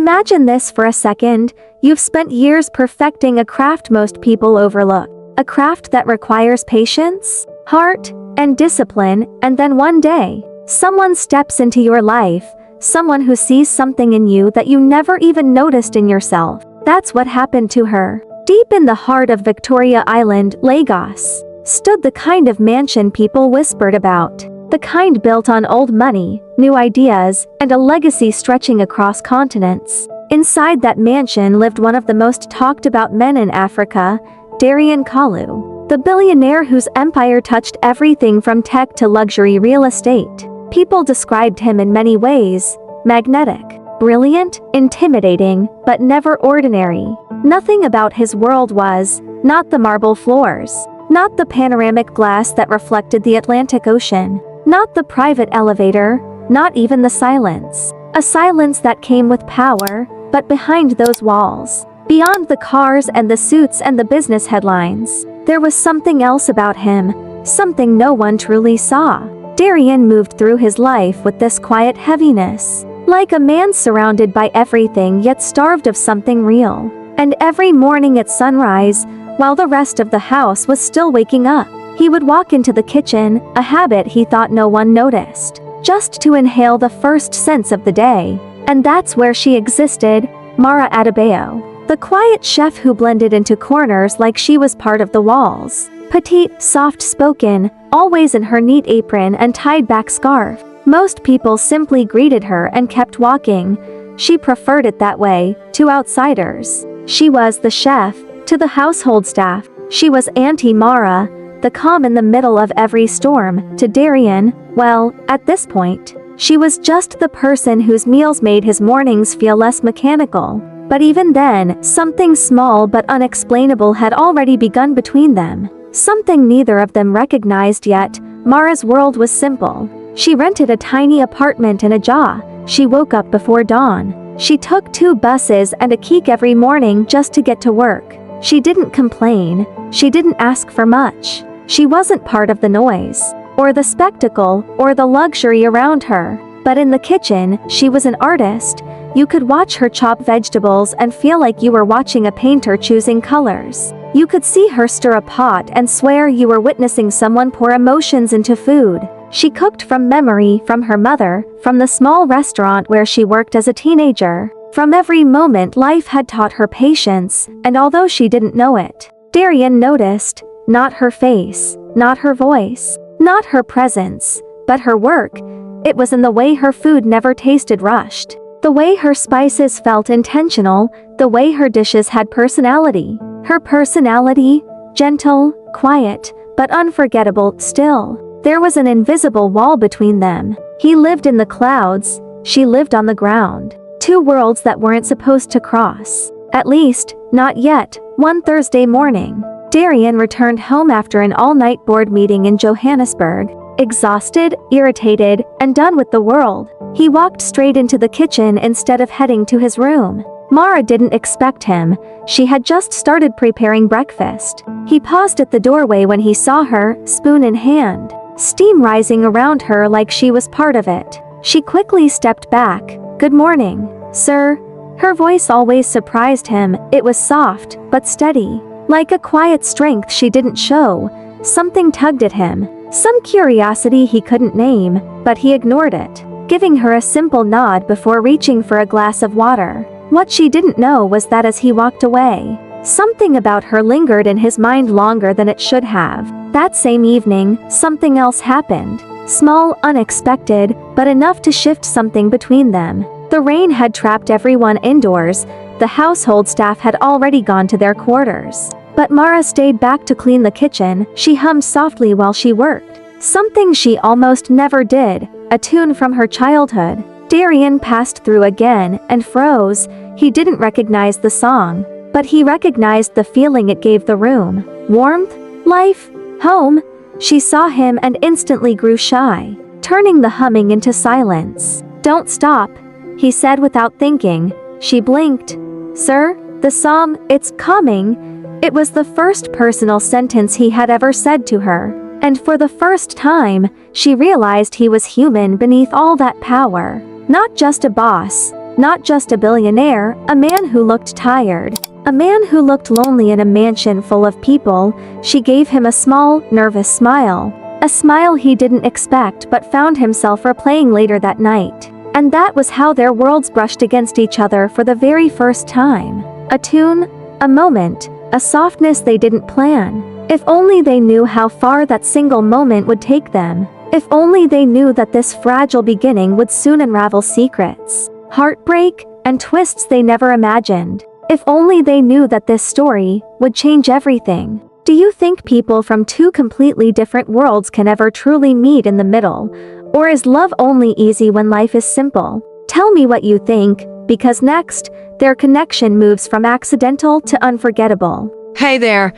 Imagine this for a second. You've spent years perfecting a craft most people overlook. A craft that requires patience, heart, and discipline, and then one day, someone steps into your life, someone who sees something in you that you never even noticed in yourself. That's what happened to her. Deep in the heart of Victoria Island, Lagos, stood the kind of mansion people whispered about. The kind built on old money, new ideas, and a legacy stretching across continents. Inside that mansion lived one of the most talked about men in Africa, Darian Kalu, the billionaire whose empire touched everything from tech to luxury real estate. People described him in many ways: magnetic, brilliant, intimidating, but never ordinary. Nothing about his world was, not the marble floors, not the panoramic glass that reflected the Atlantic Ocean, not the private elevator, not even the silence. A silence that came with power, but behind those walls, beyond the cars and the suits and the business headlines, there was something else about him, something no one truly saw. Darian moved through his life with this quiet heaviness, like a man surrounded by everything yet starved of something real. And every morning at sunrise, while the rest of the house was still waking up, he would walk into the kitchen, a habit he thought no one noticed, just to inhale the first scents of the day. And that's where she existed, Mara Adebayo, the quiet chef who blended into corners like she was part of the walls. Petite, soft-spoken, always in her neat apron and tied-back scarf. Most people simply greeted her and kept walking. She preferred it that way, to outsiders. She was the chef, to the household staff. She was Auntie Mara, the calm in the middle of every storm. To Darian, well, at this point, she was just the person whose meals made his mornings feel less mechanical. But even then, something small but unexplainable had already begun between them. Something neither of them recognized yet. Mara's world was simple. She rented a tiny apartment in a jaw. She woke up before dawn. She took 2 buses and a cake every morning just to get to work. She didn't complain. She didn't ask for much. She wasn't part of the noise, or the spectacle, or the luxury around her. But in the kitchen, she was an artist. You could watch her chop vegetables and feel like you were watching a painter choosing colors. You could see her stir a pot and swear you were witnessing someone pour emotions into food. She cooked from memory, from her mother, from the small restaurant where she worked as a teenager. From every moment life had taught her patience, and although she didn't know it, Darian noticed. Not her face, not her voice, not her presence, but her work. It was in the way her food never tasted rushed. The way her spices felt intentional, the way her dishes had personality. Her personality, gentle, quiet, but unforgettable. Still, there was an invisible wall between them. He lived in the clouds, she lived on the ground. 2 worlds that weren't supposed to cross. At least, not yet. One Thursday morning, Darian returned home after an all-night board meeting in Johannesburg. Exhausted, irritated, and done with the world, he walked straight into the kitchen instead of heading to his room. Mara didn't expect him. She had just started preparing breakfast. He paused at the doorway when he saw her, spoon in hand, steam rising around her like she was part of it. She quickly stepped back. "Good morning, sir." Her voice always surprised him. It was soft, but steady. Like a quiet strength she didn't show. Something tugged at him. Some curiosity he couldn't name, but he ignored it, giving her a simple nod before reaching for a glass of water. What she didn't know was that as he walked away, something about her lingered in his mind longer than it should have. That same evening, something else happened. Small, unexpected, but enough to shift something between them. The rain had trapped everyone indoors. The household staff had already gone to their quarters. But Mara stayed back to clean the kitchen. She hummed softly while she worked. Something she almost never did, a tune from her childhood. Darian passed through again and froze. He didn't recognize the song, but he recognized the feeling it gave the room. Warmth, life, home. She saw him and instantly grew shy, turning the humming into silence. "Don't stop," he said without thinking. She blinked. "Sir, the song, it's coming." It was the first personal sentence he had ever said to her, and for the first time, she realized he was human beneath all that power. Not just a boss, Not just a billionaire, a man who looked tired. A man who looked lonely in a mansion full of people. She gave him a small, nervous smile. A smile he didn't expect but found himself replaying later that night. And that was how their worlds brushed against each other for the very first time. A tune, a moment, a softness they didn't plan. If only they knew how far that single moment would take them. If only they knew that this fragile beginning would soon unravel secrets, heartbreak, and twists they never imagined. If only they knew that this story would change everything. Do you think people from two completely different worlds can ever truly meet in the middle? Or is love only easy when life is simple? Tell me what you think, because next, their connection moves from accidental to unforgettable. Hey there,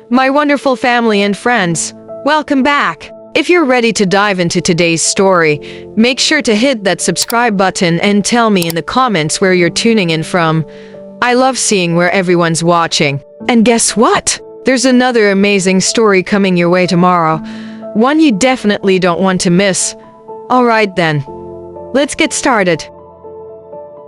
my wonderful family and friends. Welcome back. If you're ready to dive into today's story, make sure to hit that subscribe button and tell me in the comments where you're tuning in from. I love seeing where everyone's watching. And guess what? There's another amazing story coming your way tomorrow. One you definitely don't want to miss. Alright then, let's get started.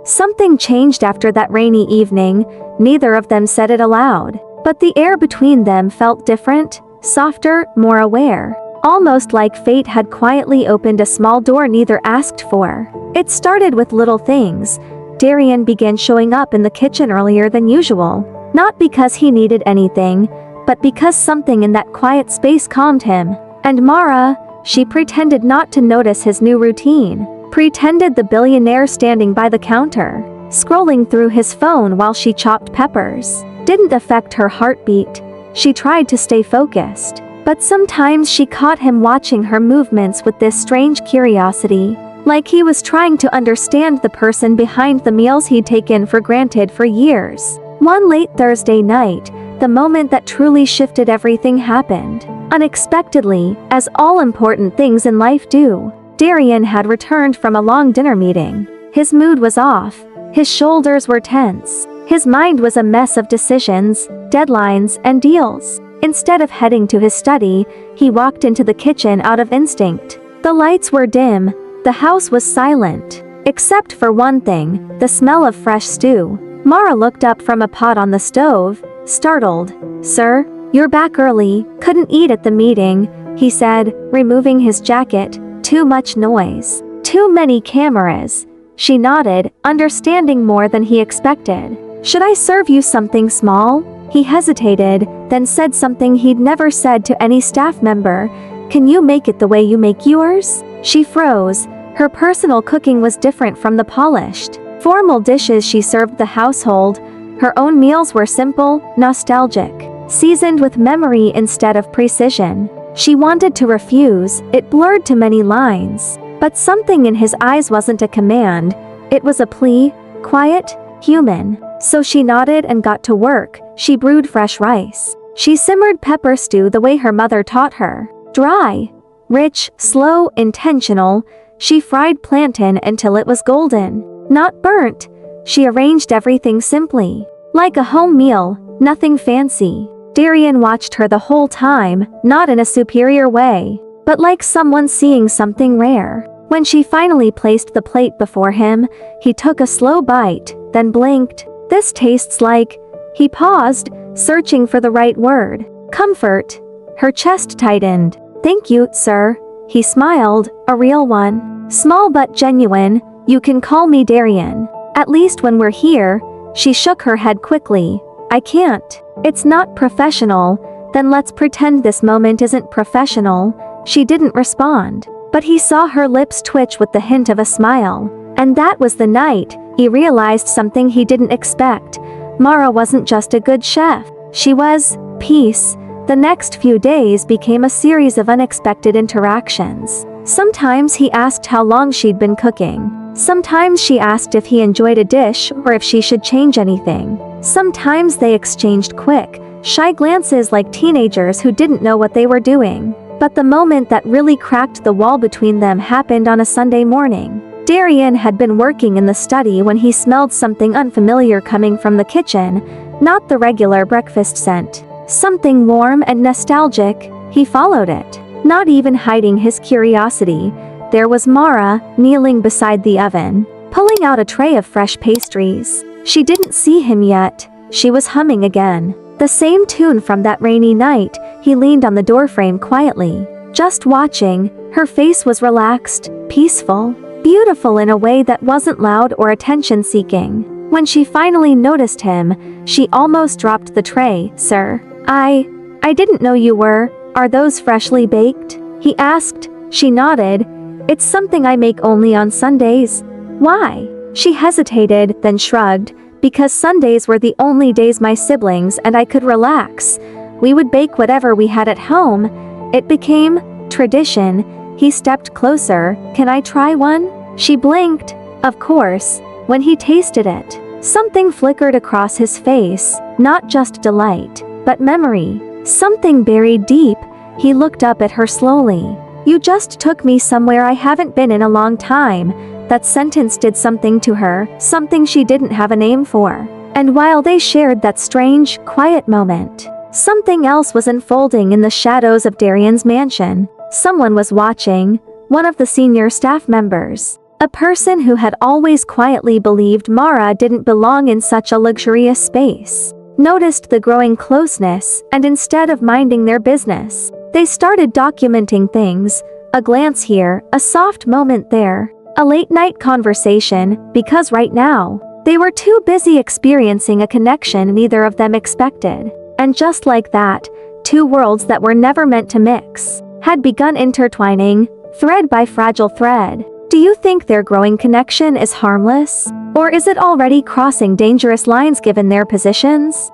Something changed after that rainy evening. Neither of them said it aloud, but the air between them felt different, softer, more aware. Almost like fate had quietly opened a small door neither asked for. It started with little things. Darian began showing up in the kitchen earlier than usual. Not because he needed anything, but because something in that quiet space calmed him. And Mara, she pretended not to notice his new routine. Pretended the billionaire standing by the counter, scrolling through his phone while she chopped peppers, didn't affect her heartbeat. She tried to stay focused. But sometimes she caught him watching her movements with this strange curiosity, like he was trying to understand the person behind the meals he'd taken for granted for years. One late Thursday night, the moment that truly shifted everything happened. Unexpectedly, as all important things in life do, Darian had returned from a long dinner meeting. His mood was off, his shoulders were tense, his mind was a mess of decisions, deadlines, and deals. Instead of heading to his study, he walked into the kitchen out of instinct. The lights were dim, the house was silent. Except for one thing, the smell of fresh stew. Mara looked up from a pot on the stove, startled. "Sir, you're back early, couldn't eat at the meeting," he said, removing his jacket. "Too much noise. Too many cameras." She nodded, understanding more than he expected. "Should I serve you something small?" He hesitated, then said something he'd never said to any staff member. "Can you make it the way you make yours?" She froze. Her personal cooking was different from the polished, formal dishes she served the household. Her own meals were simple, nostalgic, seasoned with memory instead of precision. She wanted to refuse, it blurred too many lines. But something in his eyes wasn't a command, it was a plea, quiet, human. So she nodded and got to work. She brewed fresh rice. She simmered pepper stew the way her mother taught her. Dry, rich, slow, intentional. She fried plantain until it was golden, not burnt. She arranged everything simply, like a home meal, nothing fancy. Darian watched her the whole time, not in a superior way, but like someone seeing something rare. When she finally placed the plate before him, he took a slow bite, then blinked. "This tastes like..." He paused, searching for the right word. "Comfort." Her chest tightened. "Thank you, sir." He smiled, a real one. "Small but genuine, you can call me Darian. At least when we're here." She shook her head quickly. "I can't. It's not professional." "Then let's pretend this moment isn't professional." She didn't respond, but he saw her lips twitch with the hint of a smile. And that was the night he realized something he didn't expect. Mara wasn't just a good chef. She was peace. The next few days became a series of unexpected interactions. Sometimes he asked how long she'd been cooking. Sometimes she asked if he enjoyed a dish or if she should change anything. Sometimes they exchanged quick, shy glances like teenagers who didn't know what they were doing. But the moment that really cracked the wall between them happened on a Sunday morning. Darian had been working in the study when he smelled something unfamiliar coming from the kitchen, not the regular breakfast scent. Something warm and nostalgic. He followed it, not even hiding his curiosity. There was Mara, kneeling beside the oven, pulling out a tray of fresh pastries. She didn't see him yet. She was humming again. The same tune from that rainy night. He leaned on the doorframe quietly, just watching. Her face was relaxed, peaceful, beautiful in a way that wasn't loud or attention-seeking. When she finally noticed him, she almost dropped the tray. "Sir, I didn't know you were. Are those freshly baked?" he asked. She nodded. "It's something I make only on Sundays." "Why?" She hesitated, then shrugged. "Because Sundays were the only days my siblings and I could relax. We would bake whatever we had at home. It became tradition." He stepped closer. "Can I try one?" She blinked. Of course. When he tasted it, something flickered across his face, not just delight, but memory. Something buried deep. He looked up at her slowly. "You just took me somewhere I haven't been in a long time." That sentence did something to her, something she didn't have a name for. And while they shared that strange, quiet moment, something else was unfolding in the shadows of Darian's mansion. Someone was watching, one of the senior staff members. A person who had always quietly believed Mara didn't belong in such a luxurious space. Noticed the growing closeness, and instead of minding their business, they started documenting things. A glance here, a soft moment there. A late-night conversation, because right now, they were too busy experiencing a connection neither of them expected. And just like that, two worlds that were never meant to mix had begun intertwining, thread by fragile thread. Do you think their growing connection is harmless? Or is it already crossing dangerous lines given their positions?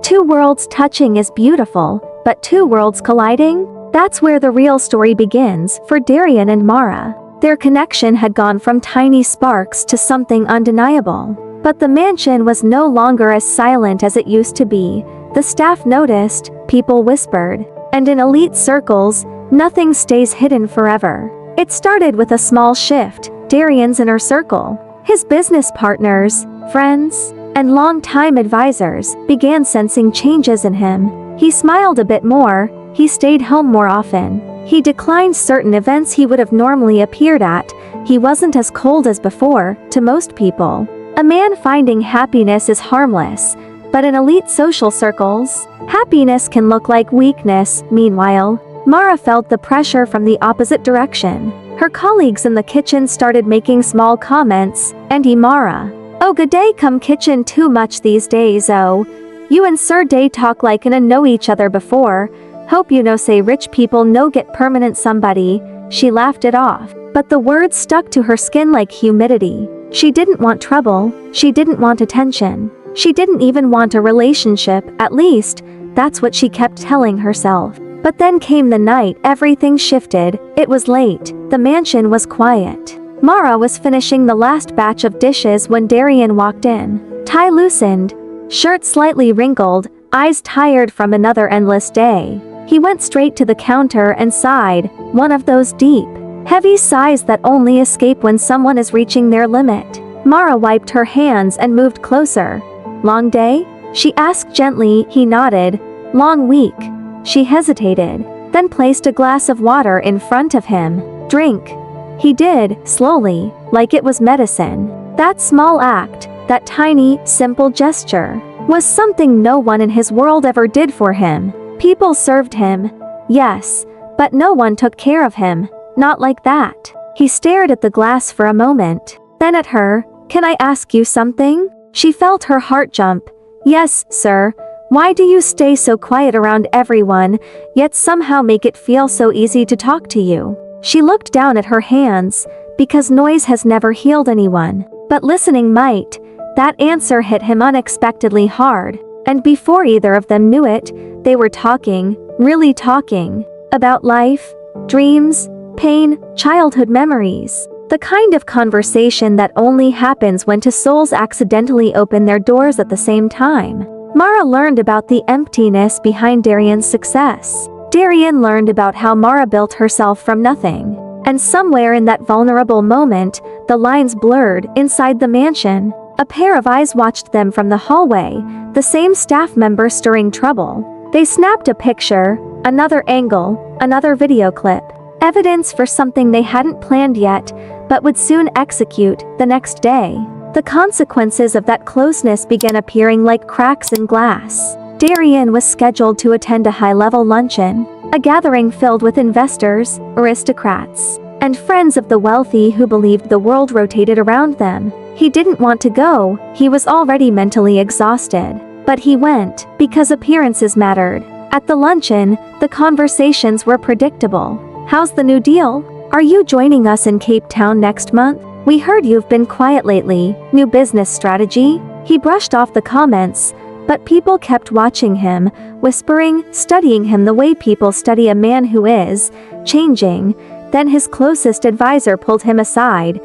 Two worlds touching is beautiful, but two worlds colliding? That's where the real story begins for Darian and Mara. Their connection had gone from tiny sparks to something undeniable. But the mansion was no longer as silent as it used to be. The staff noticed, people whispered, and in elite circles, nothing stays hidden forever. It started with a small shift. Darian's inner circle, his business partners, friends, and long-time advisors began sensing changes in him. He smiled a bit more, he stayed home more often. He declined certain events he would have normally appeared at. He wasn't as cold as before, to most people. A man finding happiness is harmless, but in elite social circles, happiness can look like weakness. Meanwhile, Mara felt the pressure from the opposite direction. Her colleagues in the kitchen started making small comments. "Andy, Mara. Oh, good day, come kitchen too much these days. Oh, you and Sir Day talk like and know each other before. Hope you know say rich people no get permanent somebody." She laughed it off, but the words stuck to her skin like humidity. She didn't want trouble, she didn't want attention, she didn't even want a relationship, at least, that's what she kept telling herself. But then came the night, everything shifted. It was late, the mansion was quiet. Mara was finishing the last batch of dishes when Darian walked in. Tie loosened, shirt slightly wrinkled, eyes tired from another endless day. He went straight to the counter and sighed, one of those deep, heavy sighs that only escape when someone is reaching their limit. Mara wiped her hands and moved closer. "Long day?" she asked gently. He nodded. "Long week." She hesitated, then placed a glass of water in front of him. "Drink." He did, slowly, like it was medicine. That small act, that tiny, simple gesture, was something no one in his world ever did for him. People served him, yes, but no one took care of him, not like that. He stared at the glass for a moment, then at her. "Can I ask you something?" She felt her heart jump. "Yes, sir. Why do you stay so quiet around everyone, yet somehow make it feel so easy to talk to you?" She looked down at her hands, because noise has never healed anyone, but listening might. That answer hit him unexpectedly hard, and before either of them knew it, they were talking, really talking, about life, dreams, pain, childhood memories. The kind of conversation that only happens when two souls accidentally open their doors at the same time. Mara learned about the emptiness behind Darian's success. Darian learned about how Mara built herself from nothing. And somewhere in that vulnerable moment, the lines blurred. Inside the mansion, a pair of eyes watched them from the hallway, the same staff member stirring trouble. They snapped a picture, another angle, another video clip. Evidence for something they hadn't planned yet, but would soon execute the next day. The consequences of that closeness began appearing like cracks in glass. Darian was scheduled to attend a high-level luncheon, a gathering filled with investors, aristocrats, and friends of the wealthy who believed the world rotated around them. He didn't want to go, he was already mentally exhausted. But he went, because appearances mattered. At the luncheon, the conversations were predictable. "How's the new deal? Are you joining us in Cape Town next month? We heard you've been quiet lately. New business strategy?" He brushed off the comments, but people kept watching him, whispering, studying him the way people study a man who is changing. Then his closest advisor pulled him aside.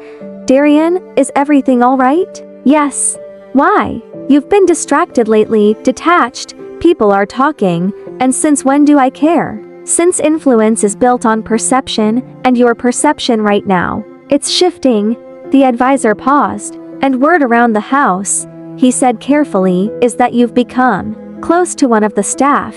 "Darian, is everything all right?" "Yes." "Why? You've been distracted lately, detached, people are talking, and since when do I care? Since influence is built on perception, and your perception right now, it's shifting." The advisor paused. "And word around the house," he said carefully, "is that you've become close to one of the staff."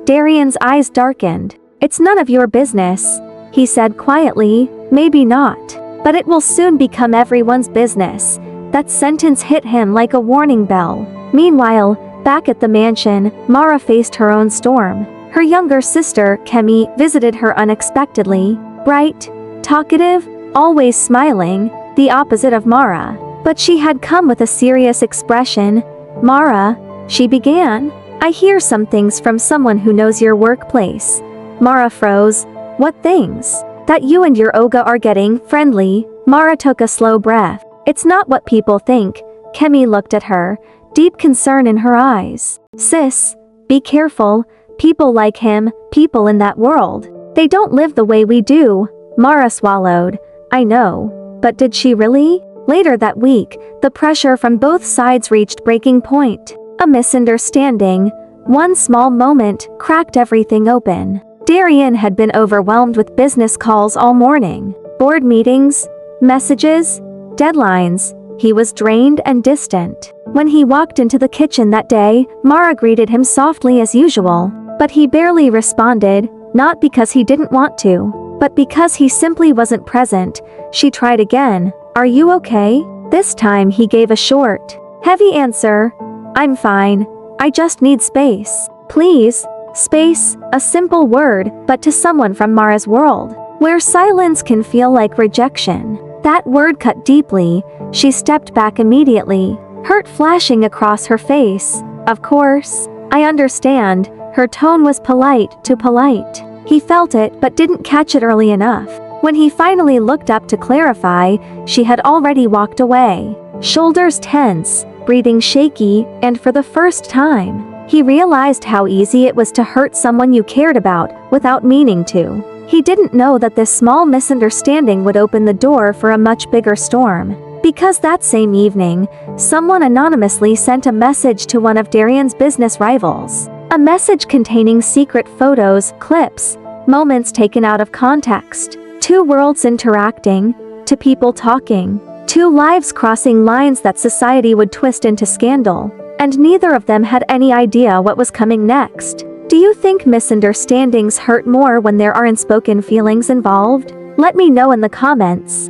Darian's eyes darkened. "It's none of your business," he said quietly. "Maybe not, but it will soon become everyone's business." That sentence hit him like a warning bell. Meanwhile, back at the mansion, Mara faced her own storm. Her younger sister, Kemi, visited her unexpectedly. Bright, talkative, always smiling, the opposite of Mara. But she had come with a serious expression. "Mara," she began, "I hear some things from someone who knows your workplace." Mara froze. "What things?" "That you and your Oga are getting friendly." Mara took a slow breath. "It's not what people think." Kemi looked at her, deep concern in her eyes. "Sis, be careful. People like him, people in that world, they don't live the way we do." Mara swallowed. "I know. But did she really?" Later that week, the pressure from both sides reached breaking point. A misunderstanding, one small moment, cracked everything open. Darian had been overwhelmed with business calls all morning. Board meetings, messages, deadlines. He was drained and distant. When he walked into the kitchen that day, Mara greeted him softly as usual. But he barely responded, not because he didn't want to, but because he simply wasn't present. She tried again. "Are you okay?" This time he gave a short, heavy answer. "I'm fine. I just need space." Please. Space, a simple word, but to someone from Mara's world, where silence can feel like rejection, that word cut deeply. She stepped back immediately, hurt flashing across her face. "Of course. I understand." Her tone was polite, too polite. He felt it but didn't catch it early enough. When he finally looked up to clarify, she had already walked away. Shoulders tense, breathing shaky, and for the first time, he realized how easy it was to hurt someone you cared about, without meaning to. He didn't know that this small misunderstanding would open the door for a much bigger storm. Because that same evening, someone anonymously sent a message to one of Darian's business rivals. A message containing secret photos, clips, moments taken out of context. Two worlds interacting, two people talking, two lives crossing lines that society would twist into scandal. And neither of them had any idea what was coming next. Do you think misunderstandings hurt more when there are unspoken feelings involved? Let me know in the comments.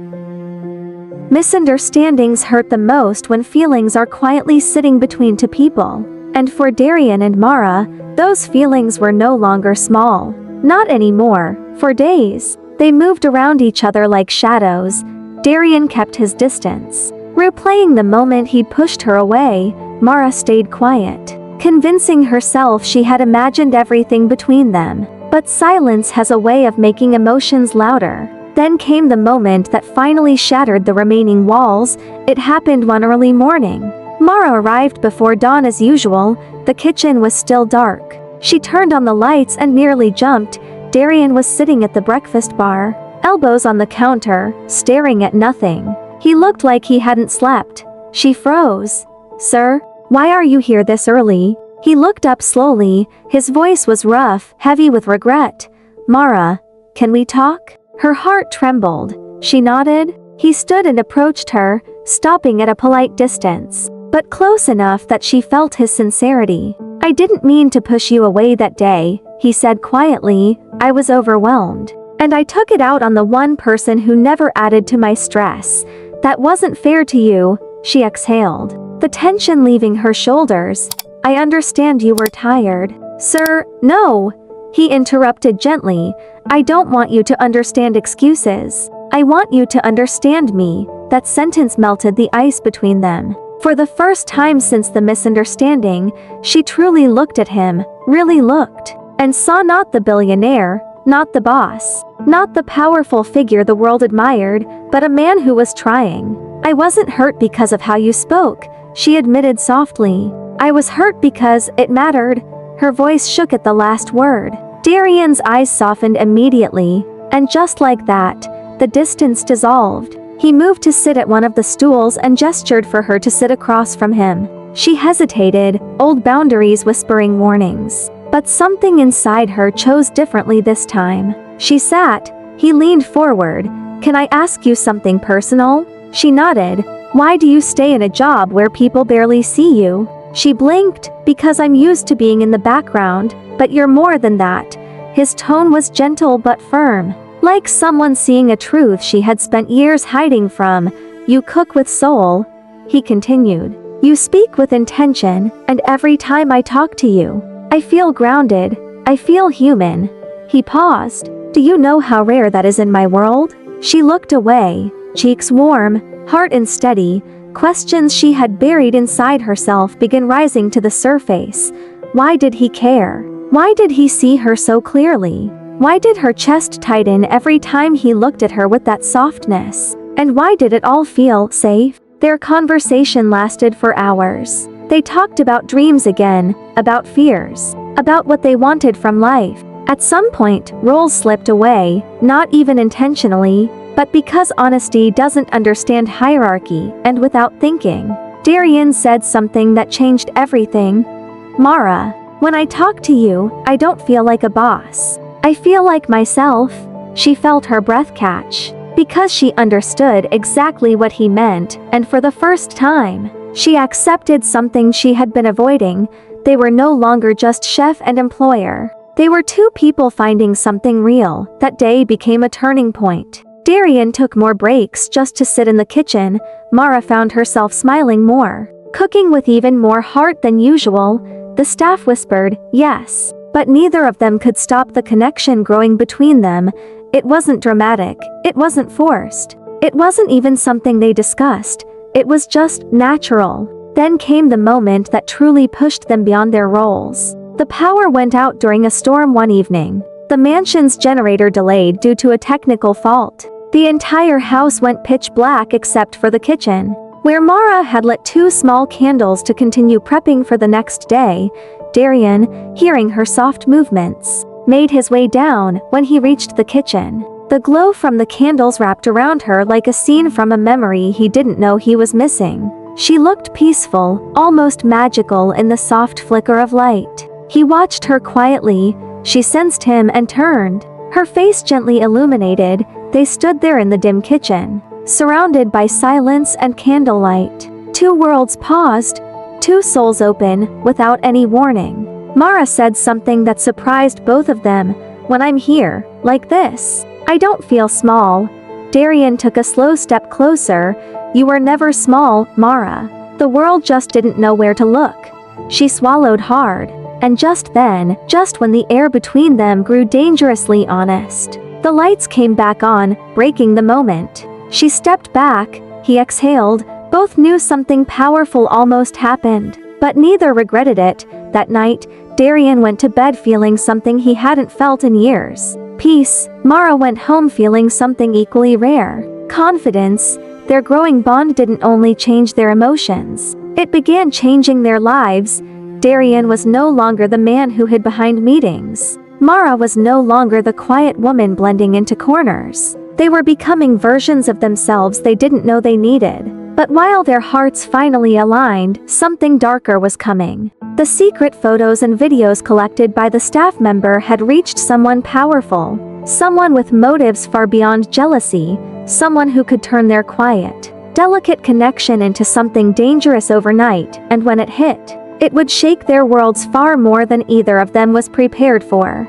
Misunderstandings hurt the most when feelings are quietly sitting between two people. And for Darian and Mara, those feelings were no longer small. Not anymore. For days, they moved around each other like shadows. Darian kept his distance, replaying the moment he'd pushed her away. Mara stayed quiet, convincing herself she had imagined everything between them. But silence has a way of making emotions louder. Then came the moment that finally shattered the remaining walls. It happened one early morning. Mara arrived before dawn as usual. The kitchen was still dark. She turned on the lights and nearly jumped. Darian was sitting at the breakfast bar, elbows on the counter, staring at nothing. He looked like he hadn't slept. She froze. "Sir, why are you here this early?" He looked up slowly. His voice was rough, heavy with regret. "Mara, can we talk?" Her heart trembled. She nodded. He stood and approached her, stopping at a polite distance, but close enough that she felt his sincerity. "I didn't mean to push you away that day," he said quietly. "I was overwhelmed." And I took it out on the one person who never added to my stress. That wasn't fair to you, she exhaled, the tension leaving her shoulders. I understand you were tired. Sir, no, he interrupted gently. I don't want you to understand excuses. I want you to understand me. That sentence melted the ice between them. For the first time since the misunderstanding, she truly looked at him, really looked, and saw not the billionaire, not the boss, not the powerful figure the world admired, but a man who was trying. I wasn't hurt because of how you spoke, she admitted softly. I was hurt because it mattered. Her voice shook at the last word. Darian's eyes softened immediately, and just like that, the distance dissolved. He moved to sit at one of the stools and gestured for her to sit across from him. She hesitated, old boundaries whispering warnings. But something inside her chose differently this time. She sat. He leaned forward. Can I ask you something personal? She nodded. Why do you stay in a job where people barely see you? She blinked. Because I'm used to being in the background, but you're more than that. His tone was gentle but firm, like someone seeing a truth she had spent years hiding from. You cook with soul, he continued. You speak with intention, and every time I talk to you, I feel grounded, I feel human. He paused. Do you know how rare that is in my world? She looked away, cheeks warm, heart unsteady. Questions she had buried inside herself began rising to the surface. Why did he care? Why did he see her so clearly? Why did her chest tighten every time he looked at her with that softness? And why did it all feel safe? Their conversation lasted for hours. They talked about dreams again, about fears, about what they wanted from life. At some point, roles slipped away, not even intentionally, but because honesty doesn't understand hierarchy, and without thinking. Darian said something that changed everything. Mara, when I talk to you, I don't feel like a boss. I feel like myself. She felt her breath catch, because she understood exactly what he meant, and for the first time, she accepted something she had been avoiding. They were no longer just chef and employer. They were two people finding something real. That day became a turning point. Darian took more breaks just to sit in the kitchen. Mara found herself smiling more, cooking with even more heart than usual. The staff whispered, yes, but neither of them could stop the connection growing between them. It wasn't dramatic, it wasn't forced, it wasn't even something they discussed. It was just natural. Then came the moment that truly pushed them beyond their roles. The power went out during a storm one evening. The mansion's generator delayed due to a technical fault. The entire house went pitch black except for the kitchen, where Mara had lit 2 small candles to continue prepping for the next day. Darian, hearing her soft movements, made his way down. When he reached the kitchen, the glow from the candles wrapped around her like a scene from a memory he didn't know he was missing. She looked peaceful, almost magical in the soft flicker of light. He watched her quietly. She sensed him and turned, her face gently illuminated. They stood there in the dim kitchen, surrounded by silence and candlelight. 2 worlds paused, 2 souls open, without any warning. Mara said something that surprised both of them. When I'm here, like this, I don't feel small. Darian took a slow step closer. You were never small, Mara. The world just didn't know where to look. She swallowed hard, and just then, just when the air between them grew dangerously honest, the lights came back on, breaking the moment. She stepped back, he exhaled. Both knew something powerful almost happened, but neither regretted it. That night, Darian went to bed feeling something he hadn't felt in years. Peace. Mara went home feeling something equally rare. Confidence. Their growing bond didn't only change their emotions, it began changing their lives. Darian was no longer the man who hid behind meetings. Mara was no longer the quiet woman blending into corners. They were becoming versions of themselves they didn't know they needed. But while their hearts finally aligned, something darker was coming. The secret photos and videos collected by the staff member had reached someone powerful, someone with motives far beyond jealousy, someone who could turn their quiet, delicate connection into something dangerous overnight, and when it hit, it would shake their worlds far more than either of them was prepared for.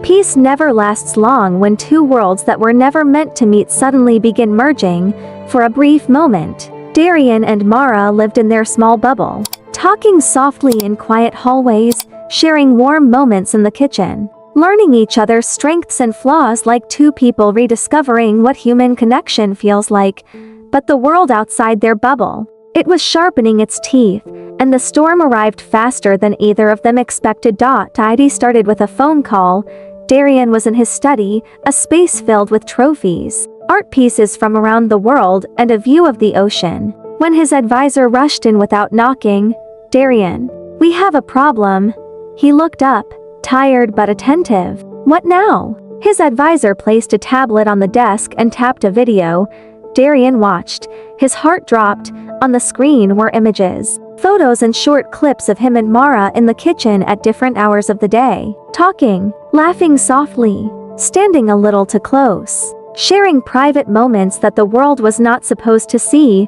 Peace never lasts long when two worlds that were never meant to meet suddenly begin merging. For a brief moment, Darian and Mara lived in their small bubble, talking softly in quiet hallways, sharing warm moments in the kitchen, learning each other's strengths and flaws like two people rediscovering what human connection feels like. But the world outside their bubble, it was sharpening its teeth, and the storm arrived faster than either of them expected. It started with a phone call. Darian was in his study, a space filled with trophies, art pieces from around the world, and a view of the ocean. When his advisor rushed in without knocking, "Darian, we have a problem." He looked up, tired but attentive. "What now?" His advisor placed a tablet on the desk and tapped a video. Darian watched. His heart dropped. On the screen were images, photos and short clips of him and Mara in the kitchen at different hours of the day, talking, laughing softly, standing a little too close, sharing private moments that the world was not supposed to see.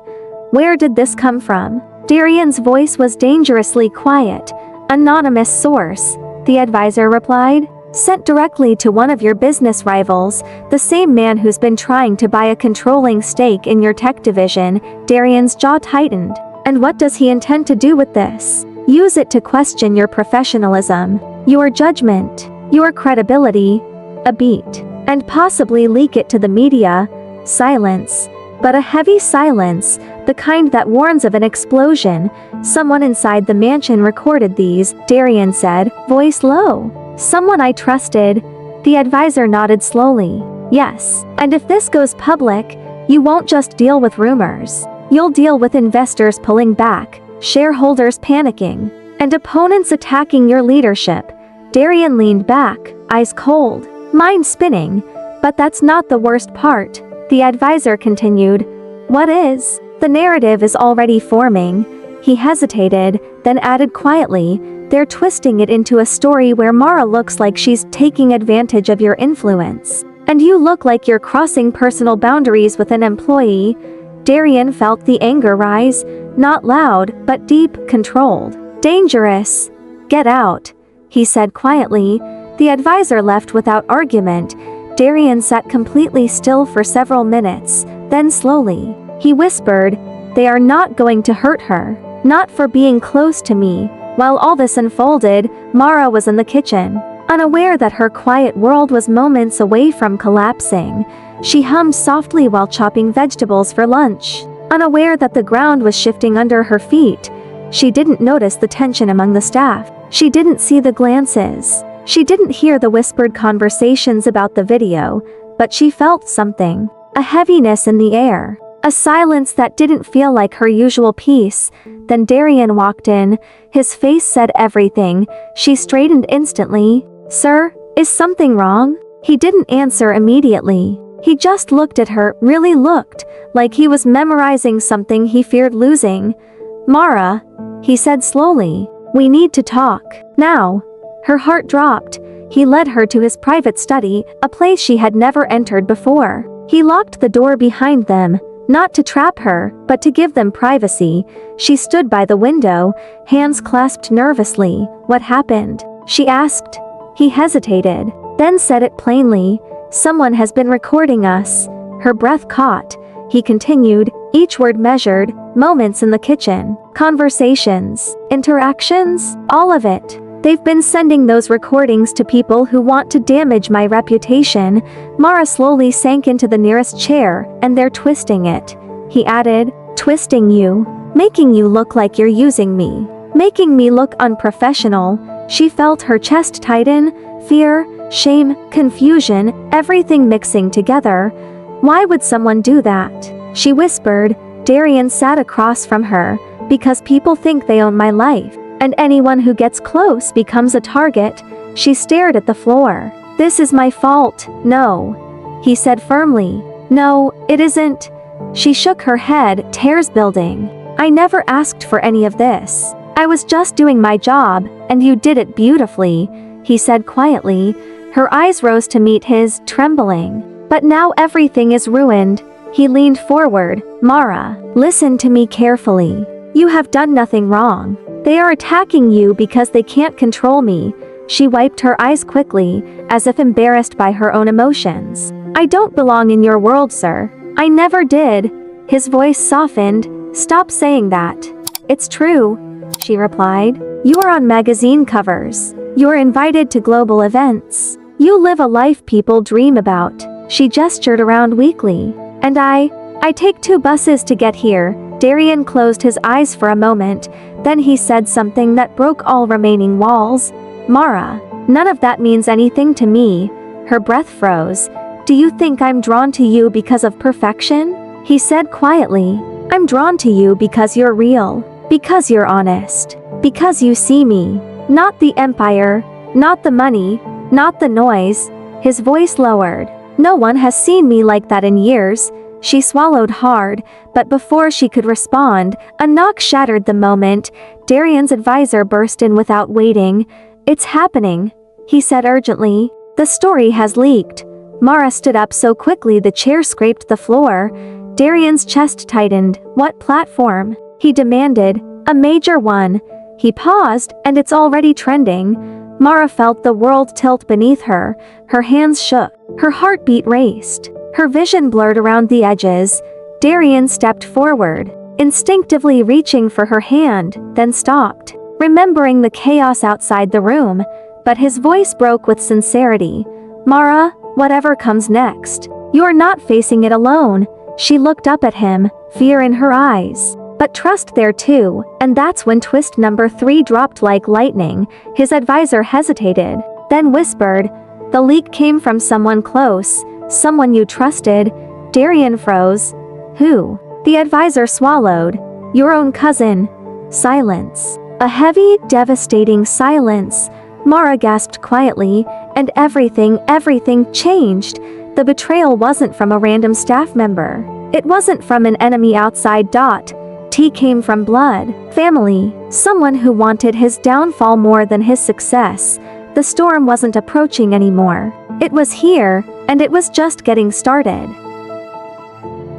Where did this come from? Darian's voice was dangerously quiet. "Anonymous source," the advisor replied. "Sent directly to one of your business rivals, the same man who's been trying to buy a controlling stake in your tech division." Darian's jaw tightened. "And what does he intend to do with this?" "Use it to question your professionalism, your judgment, your credibility, a beat, and possibly leak it to the media." Silence. But a heavy silence, the kind that warns of an explosion. "Someone inside the mansion recorded these," Darian said, voice low. "Someone I trusted." The advisor nodded slowly. "Yes. And if this goes public, you won't just deal with rumors. You'll deal with investors pulling back, shareholders panicking, and opponents attacking your leadership." Darian leaned back, eyes cold, mind spinning. "But that's not the worst part," the advisor continued. "What is?" "The narrative is already forming." He hesitated, then added quietly, "They're twisting it into a story where Mara looks like she's taking advantage of your influence, and you look like you're crossing personal boundaries with an employee." Darian felt the anger rise, not loud, but deep, controlled. "Dangerous. Get out," he said quietly. The advisor left without argument. Darian sat completely still for several minutes, then slowly, he whispered, "They are not going to hurt her. Not for being close to me." While all this unfolded, Mara was in the kitchen, unaware that her quiet world was moments away from collapsing. She hummed softly while chopping vegetables for lunch, unaware that the ground was shifting under her feet. She didn't notice the tension among the staff. She didn't see the glances. She didn't hear the whispered conversations about the video, but she felt something, a heaviness in the air, a silence that didn't feel like her usual peace. Then Darian walked in. His face said everything. She straightened instantly. "Sir, is something wrong?" He didn't answer immediately. He just looked at her, really looked, like he was memorizing something he feared losing. "Mara," he said slowly, "we need to talk. Now." Her heart dropped. He led her to his private study, a place she had never entered before. He locked the door behind them, not to trap her, but to give them privacy. She stood by the window, hands clasped nervously. "What happened?" she asked. He hesitated, then said it plainly. "Someone has been recording us." Her breath caught. He continued, each word measured, moments in the kitchen, conversations, interactions, all of it. "They've been sending those recordings to people who want to damage my reputation." Mara slowly sank into the nearest chair, "And they're twisting it," he added. "Twisting you, making you look like you're using me, making me look unprofessional." She felt her chest tighten, fear, shame, confusion, everything mixing together. "Why would someone do that?" she whispered. Darian sat across from her. "Because people think they own my life, and anyone who gets close becomes a target." She stared at the floor. "This is my fault." "No," he said firmly. "No, it isn't." She shook her head, tears building. "I never asked for any of this. I was just doing my job, and you did it beautifully," he said quietly. Her eyes rose to meet his, trembling. "But now everything is ruined." He leaned forward. "Mara, listen to me carefully. You have done nothing wrong. They are attacking you because they can't control me. She wiped her eyes quickly, as if embarrassed by her own emotions. "I don't belong in your world, sir. I never did." His voice softened. "Stop saying that." "It's true," she replied. "You are on magazine covers. You're invited to global events. You live a life people dream about." She gestured around weakly. "And I take 2 buses to get here." Darian closed his eyes for a moment, then he said something that broke all remaining walls. "Mara, none of that means anything to me." Her breath froze. "Do you think I'm drawn to you because of perfection?" He said quietly. "I'm drawn to you because you're real. Because you're honest. Because you see me. Not the empire. Not the money. Not the noise." His voice lowered. "No one has seen me like that in years." She swallowed hard, but before she could respond, a knock shattered the moment. Darian's advisor burst in without waiting. "It's happening," he said urgently. "The story has leaked." Mara stood up so quickly the chair scraped the floor. Darian's chest tightened. "What platform?" he demanded. "A major one." He paused, "And it's already trending." Mara felt the world tilt beneath her. Her hands shook. Her heartbeat raced. Her vision blurred around the edges. Darian stepped forward, instinctively reaching for her hand, then stopped, remembering the chaos outside the room. But his voice broke with sincerity. "Mara, whatever comes next, you're not facing it alone." She looked up at him, fear in her eyes, but trust there too, and that's when twist number 3 dropped like lightning. His advisor hesitated, then whispered, "The leak came from someone close. Someone you trusted." Darian froze. "Who?" The advisor swallowed. "Your own cousin." Silence. A heavy, devastating silence. Mara gasped quietly, and everything changed. The betrayal wasn't from a random staff member. It wasn't from an enemy outside. T came from blood, family, someone who wanted his downfall more than his success. The storm wasn't approaching anymore. It was here, and it was just getting started.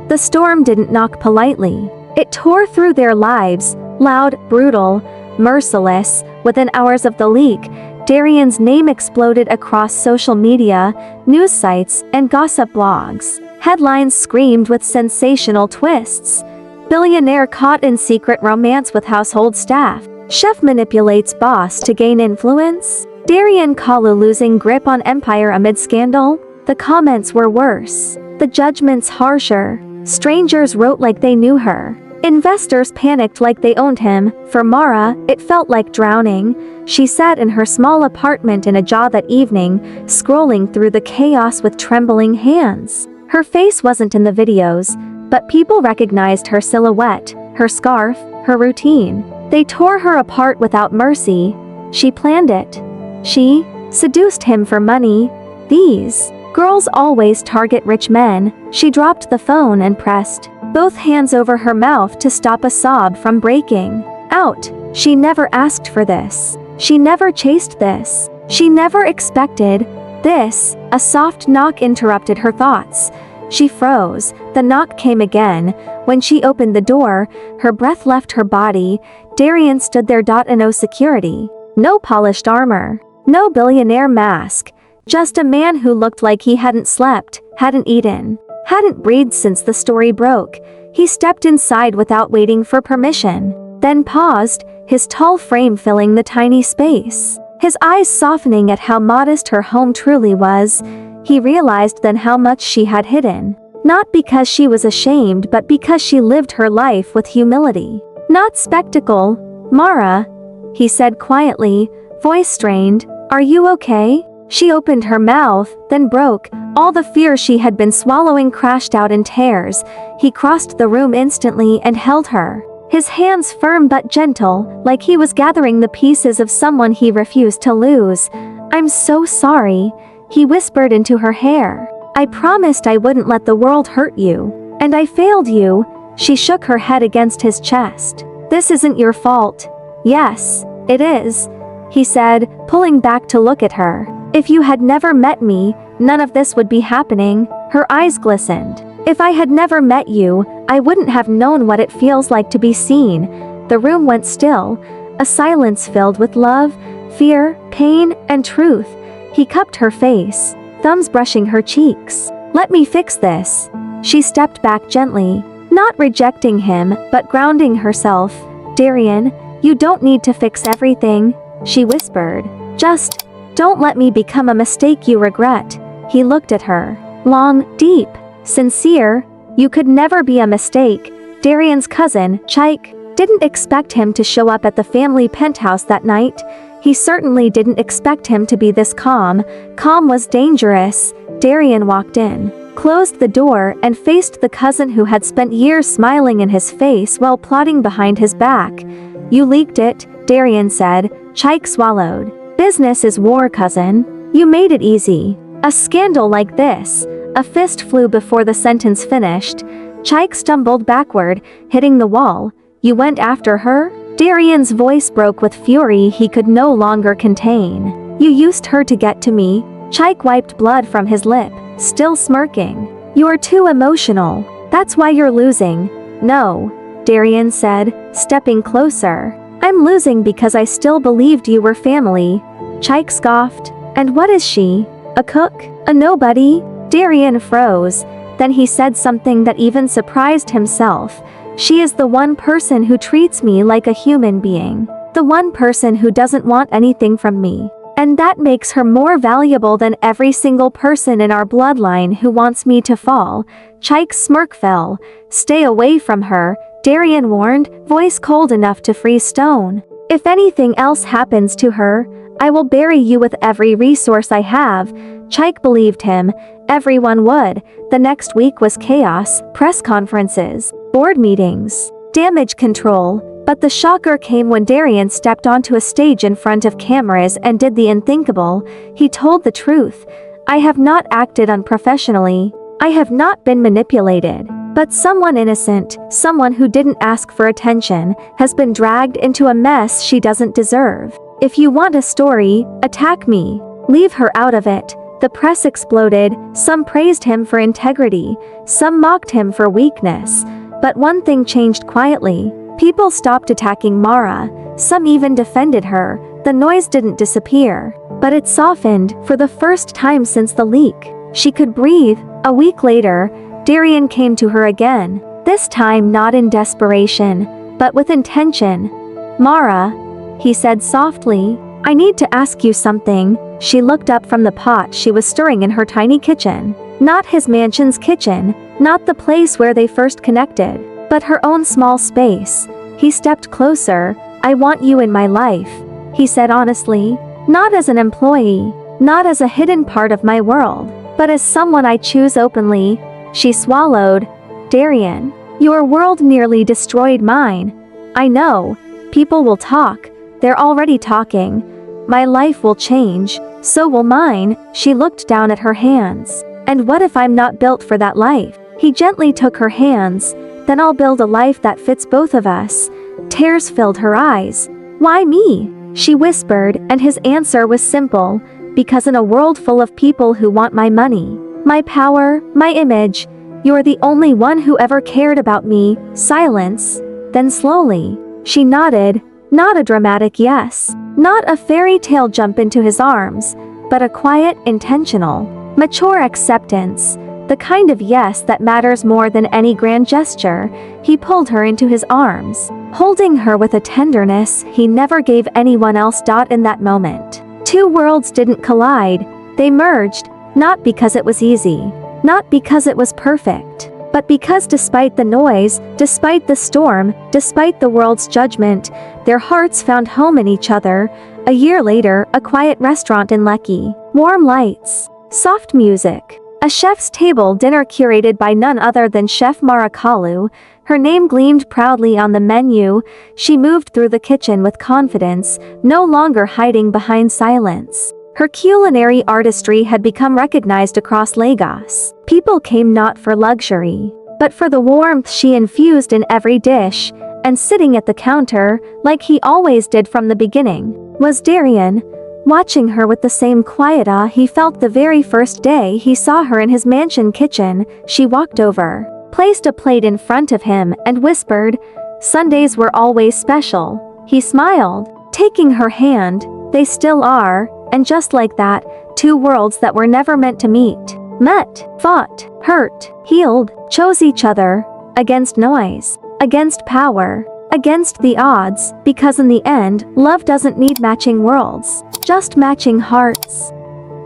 The storm didn't knock politely. It tore through their lives, loud, brutal, merciless. Within hours of the leak, Darian's name exploded across social media, news sites, and gossip blogs. Headlines screamed with sensational twists. Billionaire caught in secret romance with household staff. Chef manipulates boss to gain influence. Darian Kalu losing grip on empire amid scandal. The comments were worse. The judgments harsher. Strangers wrote like they knew her. Investors panicked like they owned him. For Mara, it felt like drowning. She sat in her small apartment in a jaw that evening, scrolling through the chaos with trembling hands. Her face wasn't in the videos, but people recognized her silhouette, her scarf, her routine. They tore her apart without mercy. She planned it. She seduced him for money. These girls always target rich men. She dropped the phone and pressed both hands over her mouth to stop a sob from breaking out. She never asked for this. She never chased this. She never expected this. A soft knock interrupted her thoughts. She froze. The knock came again. When she opened the door, her breath left her body. Darian stood there. No security. No polished armor. No billionaire mask. Just a man who looked like he hadn't slept, hadn't eaten, hadn't breathed since the story broke. He stepped inside without waiting for permission, then paused, his tall frame filling the tiny space. His eyes softening at how modest her home truly was. He realized then how much she had hidden. Not because she was ashamed, but because she lived her life with humility. Not spectacle. "Mara," he said quietly, voice strained, "are you okay?" She opened her mouth, then broke. All the fear she had been swallowing crashed out in tears. He crossed the room instantly and held her. His hands firm but gentle, like he was gathering the pieces of someone he refused to lose. "I'm so sorry," he whispered into her hair. "I promised I wouldn't let the world hurt you. And I failed you." She shook her head against his chest. "This isn't your fault." "Yes, it is," he said, pulling back to look at her. "If you had never met me, none of this would be happening." Her eyes glistened. "If I had never met you, I wouldn't have known what it feels like to be seen." The room went still, a silence filled with love, fear, pain, and truth. He cupped her face, thumbs brushing her cheeks. "Let me fix this." She stepped back gently, not rejecting him, but grounding herself. "Darian, you don't need to fix everything," she whispered. "Just don't let me become a mistake you regret." He looked at her. Long, deep, sincere. "You could never be a mistake." Darian's cousin, Chaik, didn't expect him to show up at the family penthouse that night. He certainly didn't expect him to be this calm. Calm was dangerous. Darian walked in, closed the door, and faced the cousin who had spent years smiling in his face while plotting behind his back. "You leaked it," Darian said. Chaik swallowed. "Business is war, cousin. You made it easy. A scandal like this." A fist flew before the sentence finished. Chaik stumbled backward, hitting the wall. "You went after her?" Darian's voice broke with fury he could no longer contain. "You used her to get to me." Chaik wiped blood from his lip, still smirking. "You're too emotional. That's why you're losing." "No," Darian said, stepping closer. "I'm losing because I still believed you were family." Chaik scoffed. "And what is she? A cook? A nobody?" Darian froze. Then he said something that even surprised himself. "She is the one person who treats me like a human being. The one person who doesn't want anything from me. And that makes her more valuable than every single person in our bloodline who wants me to fall." Chaik's smirk fell. "Stay away from her," Darian warned, voice cold enough to freeze stone. "If anything else happens to her, I will bury you with every resource I have." Chaik believed him. Everyone would. The next week was chaos, press conferences, board meetings, damage control. But the shocker came when Darian stepped onto a stage in front of cameras and did the unthinkable. He told the truth. "I have not acted unprofessionally. I have not been manipulated. But someone innocent, someone who didn't ask for attention, has been dragged into a mess she doesn't deserve. If you want a story, attack me. Leave her out of it." The press exploded. Some praised him for integrity. Some mocked him for weakness. But one thing changed quietly. People stopped attacking Mara. Some even defended her. The noise didn't disappear. But it softened, for the first time since the leak. She could breathe. A week later, Darian came to her again. This time not in desperation, but with intention. "Mara," he said softly, "I need to ask you something." She looked up from the pot she was stirring in her tiny kitchen. Not his mansion's kitchen, not the place where they first connected, but her own small space. He stepped closer. "I want you in my life," he said honestly. "Not as an employee, not as a hidden part of my world, but as someone I choose openly." She swallowed. "Darian, your world nearly destroyed mine. I know. People will talk. They're already talking. My life will change, so will mine." She looked down at her hands. "And what if I'm not built for that life?" He gently took her hands. "Then I'll build a life that fits both of us." Tears filled her eyes. "Why me?" she whispered, and his answer was simple. "Because in a world full of people who want my money, my power, my image, you're the only one who ever cared about me." Silence. Then slowly, she nodded. Not a dramatic yes. Not a fairy tale jump into his arms, but a quiet, intentional, mature acceptance. The kind of yes that matters more than any grand gesture. He pulled her into his arms, holding her with a tenderness he never gave anyone else. In that moment, two worlds didn't collide. They merged, not because it was easy, not because it was perfect, but because despite the noise, despite the storm, despite the world's judgment, their hearts found home in each other. A year later, a quiet restaurant in Lekki. Warm lights, soft music, a chef's table dinner curated by none other than Chef Mara Kalu. Her name gleamed proudly on the menu. She moved through the kitchen with confidence, no longer hiding behind silence. Her culinary artistry had become recognized across Lagos. People came not for luxury, but for the warmth she infused in every dish. And sitting at the counter, like he always did from the beginning, was Darian, watching her with the same quiet awe he felt the very first day he saw her in his mansion kitchen. She walked over, placed a plate in front of him, and whispered, "Sundays were always special." He smiled, taking her hand. they still are, and just like that, two worlds that were never meant to meet. Met, fought, hurt, healed, chose each other, against noise, against power, against the odds, because in the end, love doesn't need matching worlds, just matching hearts.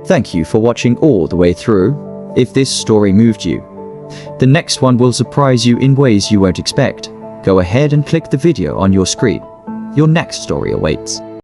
Thank you for watching all the way through. If this story moved you, the next one will surprise you in ways you won't expect. Go ahead and click the video on your screen. Your next story awaits.